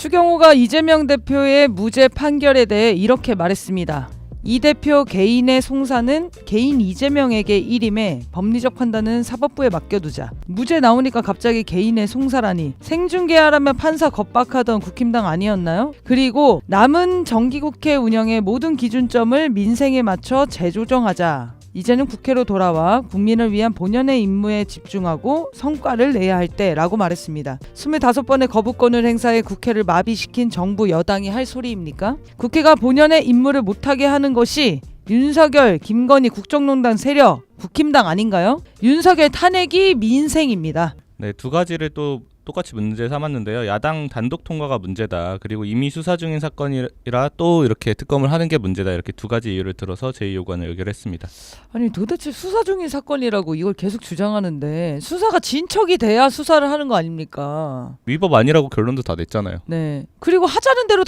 추경호가 이재명 대표의 무죄 판결에 대해 이렇게 말했습니다. 이 대표 개인의 송사는 개인 이재명에게 일임해 법리적 판단은 사법부에 맡겨두자. 무죄 나오니까 갑자기 개인의 송사라니. 생중계하라면 판사 겁박하던 국힘당 아니었나요? 그리고 남은 정기국회 운영의 모든 기준점을 민생에 맞춰 재조정하자. 이제는 국회로 돌아와 국민을 위한 본연의 임무에 집중하고 성과를 내야 할 때라고 말했습니다. 25번의 거부권을 행사해 국회를 마비시킨 정부 여당이 할 소리입니까? 국회가 본연의 임무를 못하게 하는 것이 윤석열, 김건희 국정농단 세력, 국힘당 아닌가요? 윤석열 탄핵이 민생입니다. 네, 두 가지를 또 똑같이 문제 삼았는데요. 야당 단독 통과가 문제다. 그리고 이미 수사 중인 사건이라 또 이렇게 특검을 하는 게 문제다. 이렇게 두 가지 이유를 들어서 제2요구안을 의결했습니다. 아니 도대체 수사 중인 사건이라고 이걸 계속 주장하는데 수사가 진척이 돼야 수사를 하는 거 아닙니까? 위법 아니라고 결론도 다 냈잖아요. 네. 그리고 하자는 대로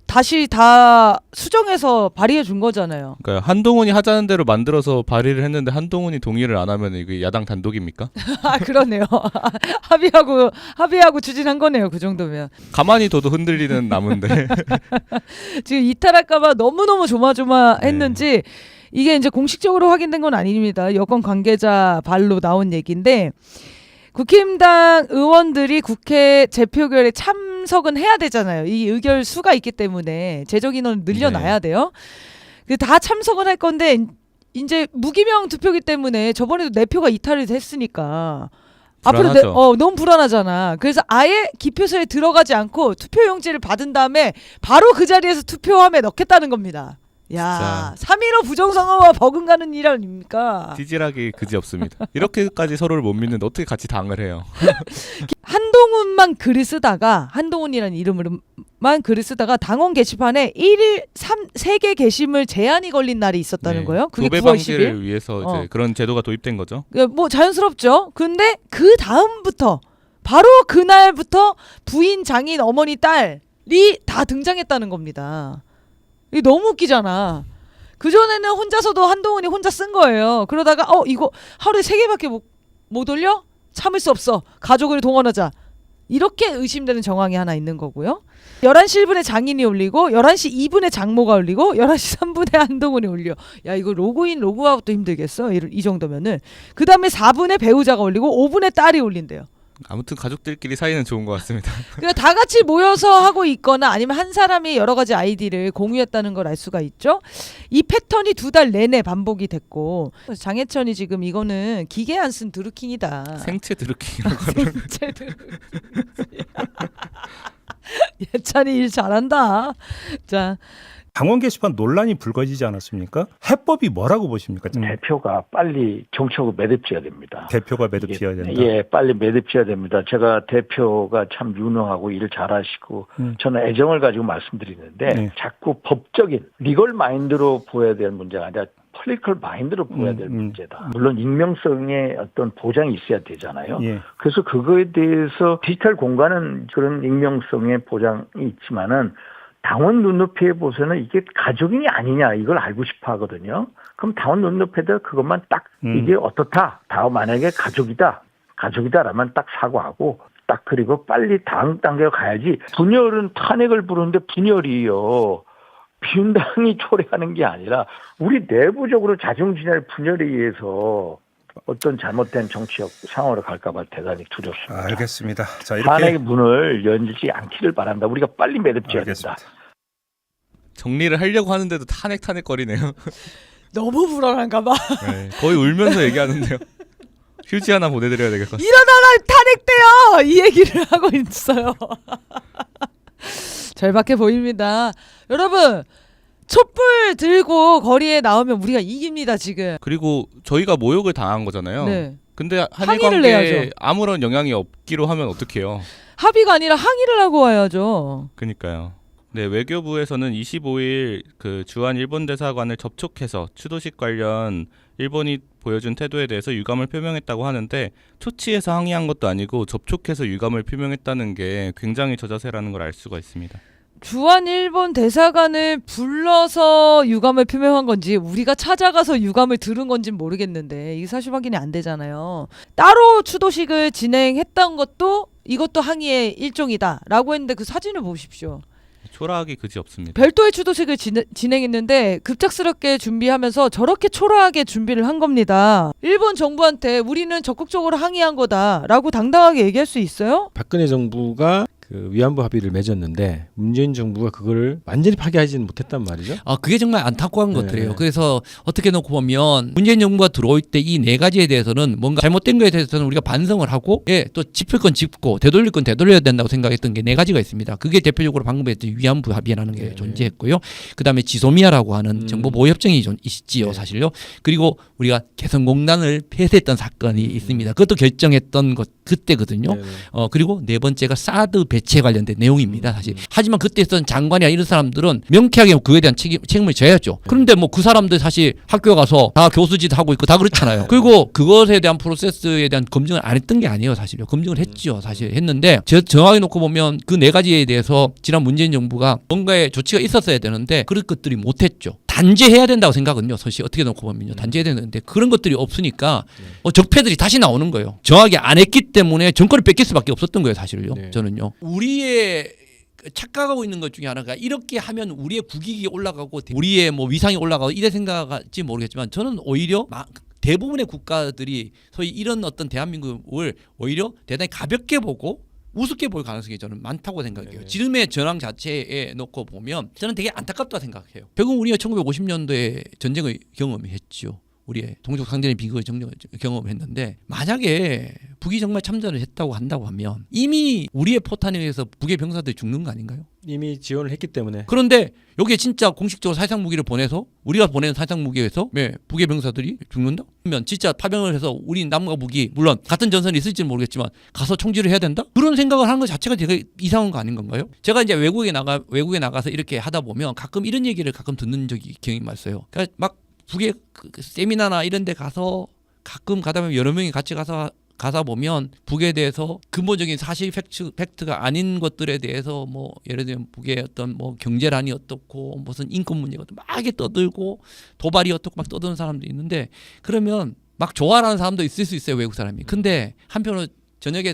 다시 수정해서 발의해 준 거잖아요. 그러니까 한동훈이 하자는 대로 만들어서 발의를 했는데 한동훈이 동의를 안 하면 이게 야당 단독입니까? 아 그러네요. 합의하고 추진한 거네요. 그 정도면. 가만히 둬도 흔들리는 나무인데. 지금 이탈할까봐 너무너무 조마조마했는지 이게 이제 공식적으로 확인된 건 아닙니다. 여권 관계자 발로 나온 얘기인데 국힘당 의원들이 국회 재표결에 참석은 해야 되잖아요. 이 의결 수가 있기 때문에 재적 인원을 늘려놔야 돼요. 다 참석은 할 건데 이제 무기명 투표기 때문에 저번에도 4표가 이탈이 됐으니까 앞으로 너무 불안하잖아. 그래서 아예 기표소에 들어가지 않고 투표용지를 받은 다음에 바로 그 자리에서 투표함에 넣겠다는 겁니다. 야, 3.15 부정선거와 버금가는 일 아닙니까? 찌질하기 그지없습니다. 이렇게까지 서로를 못 믿는데 어떻게 같이 당을 해요? 한동훈만 글을 쓰다가 한동훈이라는 이름으로만 글을 쓰다가 당원 게시판에 1일 3개 게시물 제한이 걸린 날이 있었다는 거예요. 그게 도배 9월 10일. 방지를 위해서 이제 그런 제도가 도입된 거죠. 뭐 자연스럽죠. 근데 그 다음부터 바로 그날부터 부인, 장인, 어머니, 딸이 다 등장했다는 겁니다. 이게 너무 웃기잖아. 그전에는 혼자서도 한동훈이 혼자 쓴 거예요. 그러다가 이거 하루에 3개밖에 못 올려? 참을 수 없어. 가족을 동원하자. 이렇게 의심되는 정황이 하나 있는 거고요. 11시 1분에 장인이 올리고 11시 2분에 장모가 올리고 11시 3분에 한동훈이 올려. 야 이거 로그인 로그아웃도 힘들겠어. 이 정도면은. 그 다음에 4분에 배우자가 올리고 5분에 딸이 올린대요. 아무튼 가족들끼리 사이는 좋은 것 같습니다. 그러니까 다 같이 모여서 하고 있거나 아니면 한 사람이 여러 가지 아이디를 공유했다는 걸 알 수가 있죠. 이 패턴이 2달 내내 반복이 됐고 장해천이 지금 이거는 기계 안 쓴 드루킹이다. 생체 드루킹이라고 생체 드루킹. 예찬이 일 잘한다. 자. 당원 게시판 논란이 불거지지 않았습니까? 해법이 뭐라고 보십니까? 대표가 빨리 정치하고 매듭지어야 됩니다. 대표가 매듭지어야 된다. 예, 빨리 매듭지어야 됩니다. 제가 대표가 참 유능하고 일 잘하시고 저는 애정을 가지고 말씀드리는데 자꾸 법적인 리걸 마인드로 보여야 될 문제가 아니라 폴리티컬 마인드로 보여야 될 문제다. 물론 익명성에 어떤 보장이 있어야 되잖아요. 그래서 그거에 대해서 디지털 공간은 그런 익명성의 보장이 있지만은 당원 눈높이에 보서는 이게 가족인이 아니냐 이걸 알고 싶어 하거든요. 그럼 당원 눈높이에다 그것만 딱 이게 어떻다. 다음 만약에 가족이다라면 딱 사과하고 딱 그리고 빨리 다음 단계로 가야지. 분열은 탄핵을 부르는데 분열이요. 비윤당이 초래하는 게 아니라 우리 내부적으로 자중진열 분열에 의해서 어떤 잘못된 정치적 상황으로 갈까봐 대단히 두렵습니다. 알겠습니다. 자, 이렇게 탄핵의 문을 열지 않기를 바란다. 우리가 빨리 매듭지어야 된다. 정리를 하려고 하는데도 탄핵거리네요. 너무 불안한가 봐. 네, 거의 울면서 얘기하는데요. 휴지 하나 보내드려야 되겠다. 일어나라 탄핵돼요. 이 얘기를 하고 있어요. 절박해 보입니다. 여러분. 촛불 들고 거리에 나오면 우리가 이깁니다 지금. 그리고 저희가 모욕을 당한 거잖아요. 네. 근데 항의를 내야죠. 아무런 영향이 없기로 하면 어떡해요. 합의가 아니라 항의를 하고 와야죠. 그러니까요. 네, 외교부에서는 25일 그 주한 일본 대사관을 접촉해서 추도식 관련 일본이 보여준 태도에 대해서 유감을 표명했다고 하는데 초치해서 항의한 것도 아니고 접촉해서 유감을 표명했다는 게 굉장히 저자세라는 걸 알 수가 있습니다. 주한 일본 대사관을 불러서 유감을 표명한 건지 우리가 찾아가서 유감을 들은 건지는 모르겠는데 이게 사실 확인이 안 되잖아요. 따로 추도식을 진행했던 것도 이것도 항의의 일종이다라고 했는데 그 사진을 보십시오. 초라하기 그지 없습니다. 별도의 추도식을 진행했는데 급작스럽게 준비하면서 저렇게 초라하게 준비를 한 겁니다. 일본 정부한테 우리는 적극적으로 항의한 거다라고 당당하게 얘기할 수 있어요? 박근혜 정부가 그 위안부 합의를 맺었는데 문재인 정부가 그거를 완전히 파기하지는 못했단 말이죠. 그게 정말 안타까운 네. 것들이에요. 그래서 어떻게 놓고 보면 문재인 정부가 들어올 때 이 네 가지에 대해서는 뭔가 잘못된 거에 대해서는 우리가 반성을 하고 또 짚을 건 짚고 되돌릴 건 되돌려야 된다고 생각했던 게 네 가지가 있습니다. 그게 대표적으로 방금 했던 위안부 합의라는 게 존재했고요. 그다음에 지소미아라고 하는 정보 보호 협정이 있지요, 사실요. 그리고 우리가 개성공단을 폐쇄했던 사건이 있습니다. 그것도 결정했던 것 그때거든요. 그리고 네 번째가 사드 배치에 관련된 내용입니다, 사실. 하지만 그때 있던 장관이나 이런 사람들은 명쾌하게 그에 대한 책임을 져야죠. 그런데 뭐 그 사람들 사실 학교 가서 다 교수짓 하고 있고 다 그렇잖아요. 그리고 그것에 대한 프로세스에 대한 검증을 안 했던 게 아니에요, 사실요. 검증을 했죠, 사실 했는데 정확히 놓고 보면 그 네 가지에 대해서 지난 문재인 정부가 뭔가의 조치가 있었어야 되는데 그런 것들이 못했죠. 단죄해야 된다고 생각은요, 사실 어떻게 놓고 보면요, 단죄해야 되는데 그런 것들이 없으니까 적폐들이 다시 나오는 거예요. 정확히 안 했기 때문에 정권을 뺏길 수밖에 없었던 거예요, 사실요. 저는요. 우리의 착각하고 있는 것 중에 하나가 이렇게 하면 우리의 국익이 올라가고 우리의 뭐 위상이 올라가고 이래 생각할지 모르겠지만 저는 오히려 대부분의 국가들이 소위 이런 어떤 대한민국을 오히려 대단히 가볍게 보고 우습게 볼 가능성이 저는 많다고 생각해요. 지금의 전황 자체에 놓고 보면 저는 되게 안타깝다고 생각해요. 결국 우리가 1950년도에 전쟁을 경험했죠. 우리의 동족 상전의 비극을 경험했는데 만약에 북이 정말 참전을 했다고 한다고 하면 이미 우리의 포탄에 의해서 북의 병사들이 죽는 거 아닌가요? 이미 지원을 했기 때문에. 그런데 여기에 진짜 공식적으로 살상 무기를 보내서 우리가 보내는 살상 무기에서 북의 병사들이 죽는다? 그러면 진짜 파병을 해서 우리 남과 북이 물론 같은 전선이 있을지는 모르겠지만 가서 총질을 해야 된다? 그런 생각을 하는 것 자체가 되게 이상한 거 아닌 건가요? 제가 이제 외국에 나가서 이렇게 하다 보면 가끔 이런 얘기를 가끔 듣는 적이 기억이 났어요. 그러니까 막 북의 그 세미나나 이런 데 가서 가끔 가다 보면 여러 명이 같이 가서 보면 북에 대해서 근본적인 사실 팩트가 아닌 것들에 대해서 뭐 예를 들면 북의 어떤 뭐 경제란이 어떻고 무슨 인권 문제가 막 이렇게 떠들고 도발이 어떻고 막 떠드는 사람도 있는데 그러면 막 좋아하는 사람도 있을 수 있어요, 외국 사람이. 근데 한편으로 저녁에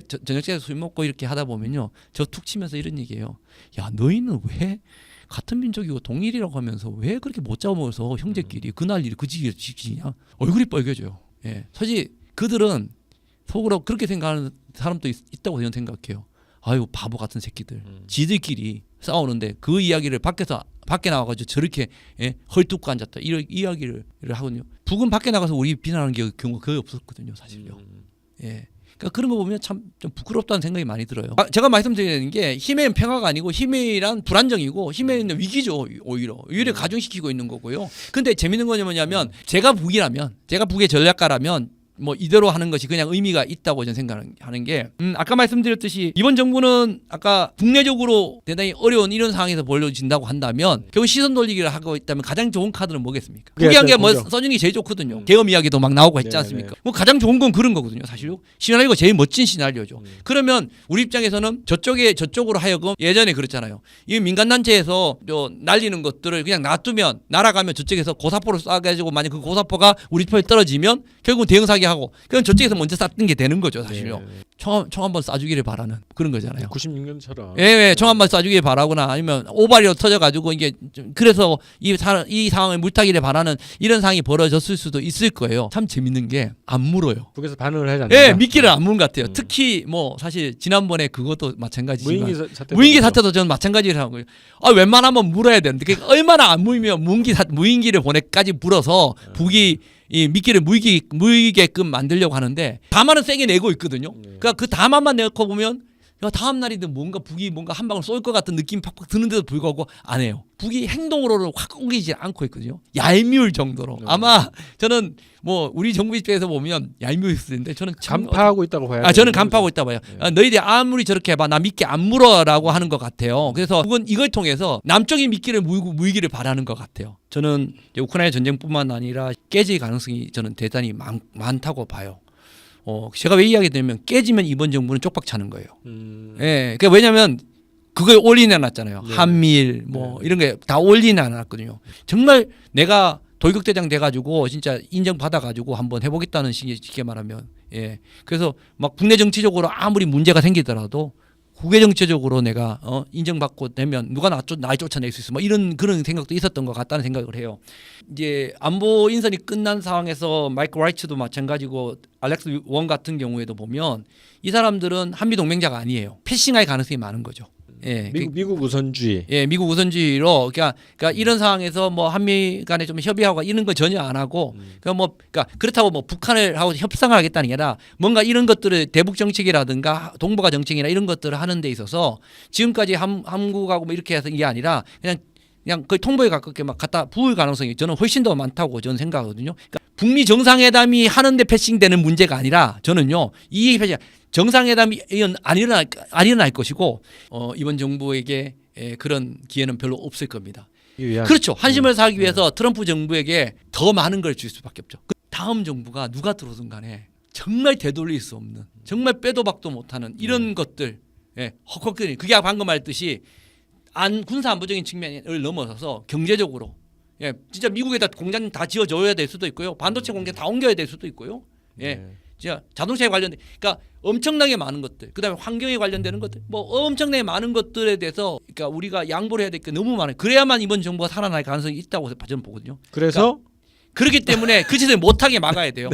술 먹고 이렇게 하다 보면요, 저 툭 치면서 이런 얘기예요. 야, 너희는 왜 같은 민족이고 동일이라고 하면서 왜 그렇게 못 잡아먹어서 형제끼리 그날 일 그지기를 지키냐? 얼굴이 빨개져요. 사실 그들은 속으로 그렇게 생각하는 사람도 있다고 저는 생각해요. 아유, 바보 같은 새끼들. 지들끼리 싸우는데 그 이야기를 밖에 나와가지고 저렇게 헐뜯고 앉았다. 이런 이야기를 하거든요. 북은 밖에 나가서 우리 비난하는 경우가 거의 없었거든요, 사실요. 그러니까 그런 거 보면 참 좀 부끄럽다는 생각이 많이 들어요. 제가 말씀드리는 게 힘의 평화가 아니고 힘이란 불안정이고 힘의 위기죠. 오히려 가중시키고 있는 거고요. 근데 재밌는 건 뭐냐면 제가 북의 전략가라면 뭐 이대로 하는 것이 그냥 의미가 있다고 저는 생각하는 게 아까 말씀드렸듯이 이번 정부는 아까 국내적으로 대단히 어려운 이런 상황에서 벌어진다고 한다면 결국 시선 돌리기를 하고 있다면 가장 좋은 카드는 뭐겠습니까? 북이한 게 뭐 써주는 게 제일 좋거든요. 계엄 이야기도 막 나오고 했지 않습니까? 뭐 가장 좋은 건 그런 거거든요, 사실요. 시나리오가 제일 멋진 시나리오죠. 그러면 우리 입장에서는 저쪽으로 하여금 예전에 그랬잖아요. 이 민간단체에서 날리는 것들을 그냥 놔두면 날아가면 저쪽에서 고사포를 쏴가지고 만약 그 고사포가 우리 편에 떨어지면 결국은 대응 사기 하고 그럼 저쪽에서 먼저 쐈던 게 되는 거죠, 사실요. 총 한번 쏴주기를 바라는 그런 거잖아요. 96년처럼. 총 한번 쏴주기를 바라거나 아니면 오발이로 터져가지고 이게 그래서 이 상황을 물타기를 바라는 이런 상황이 벌어졌을 수도 있을 거예요. 참 재밌는 게 안 물어요. 북에서 반응을 하지 않는다. 미끼를 안 무는 것 같아요. 특히 뭐 사실 지난번에 그것도 마찬가지지만 무인기 사태도 저는 마찬가지를 하고 웬만하면 물어야 되는데 그러니까 얼마나 안 물면 무인기를 보내까지 물어서 북이 이 미끼를 무이게끔 만들려고 하는데 담화는 세게 내고 있거든요. 그러니까 그 담화만 내고 보면 다음 날이든 북이 한 방울 쏠 것 같은 느낌이 팍팍 드는데도 불구하고 안 해요. 북이 행동으로는 확 옮기지 않고 있거든요. 얄미울 정도로. 아마 저는 뭐 우리 정부 입장에서 보면 얄미웠을 텐데 저는 간파하고 있다고 봐요. 저는 간파하고 있다고 봐요. 너희들이 아무리 저렇게 해봐 나 미끼 안 물어라고 하는 것 같아요. 그래서 북은 이걸 통해서 남쪽이 미끼를 무이기를 바라는 것 같아요. 저는 우크라이나 전쟁뿐만 아니라 깨질 가능성이 저는 대단히 많다고 봐요. 제가 왜 이야기 드리면 깨지면 이번 정부는 쪽박 차는 거예요. 그러니까 왜냐하면 그걸 올인해 놨잖아요. 한미일 이런 게 다 올인해 놨거든요. 정말 내가 돌격대장 돼가지고 진짜 인정받아가지고 한번 해보겠다는 식의 쉽게 말하면 예. 그래서 막 국내 정치적으로 아무리 문제가 생기더라도 국외 정치적으로 내가 인정받고 되면 누가 나를 쫓아낼 수 있어 뭐 이런 그런 생각도 있었던 것 같다는 생각을 해요. 이제 안보 인선이 끝난 상황에서 마이크 라이츠도 마찬가지고 알렉스 원 같은 경우에도 보면 이 사람들은 한미 동맹자가 아니에요. 패싱할 가능성이 많은 거죠. 예, 미국 우선주의. 예, 미국 우선주의로 그러니까 이런 상황에서 뭐 한미 간에 좀 협의하고 이런 거 전혀 안 하고 그러니까 그렇다고 뭐 북한을 하고 협상을 하겠다는 게 아니라 뭔가 이런 것들을 대북 정책이라든가 동북아 정책이나 이런 것들을 하는 데 있어서 지금까지 한국하고 뭐 이렇게 해서 이게 아니라 그냥 거의 통보에 가깝게 막 갖다 부을 가능성이 저는 훨씬 더 많다고 저는 생각하거든요. 그러니까 북미 정상회담이 하는데 패싱되는 문제가 아니라 저는요 이 패싱 정상회담이 안 일어날 것이고 이번 정부에게 그런 기회는 별로 없을 겁니다. 그렇죠. 한심을 사기 위해서 트럼프 정부에게 더 많은 걸 줄 수밖에 없죠. 다음 정부가 누가 들어오든 간에 정말 되돌릴 수 없는 정말 빼도 박도 못하는 이런 것들 헉헉거리는 그게 방금 말했듯이 군사 안보적인 측면을 넘어서서 경제적으로 진짜 미국에다 공장 다 지어줘야 될 수도 있고요. 반도체 공장 다 옮겨야 될 수도 있고요. 진짜 자동차에 관련된 그러니까 엄청나게 많은 것들 그다음에 환경에 관련되는 것들 뭐 엄청나게 많은 것들에 대해서 그러니까 우리가 양보를 해야 될 게 너무 많아요. 그래야만 이번 정부가 살아날 가능성이 있다고 저는 보거든요. 그래서 그렇기 때문에 그 짓을 못하게 막아야 돼요.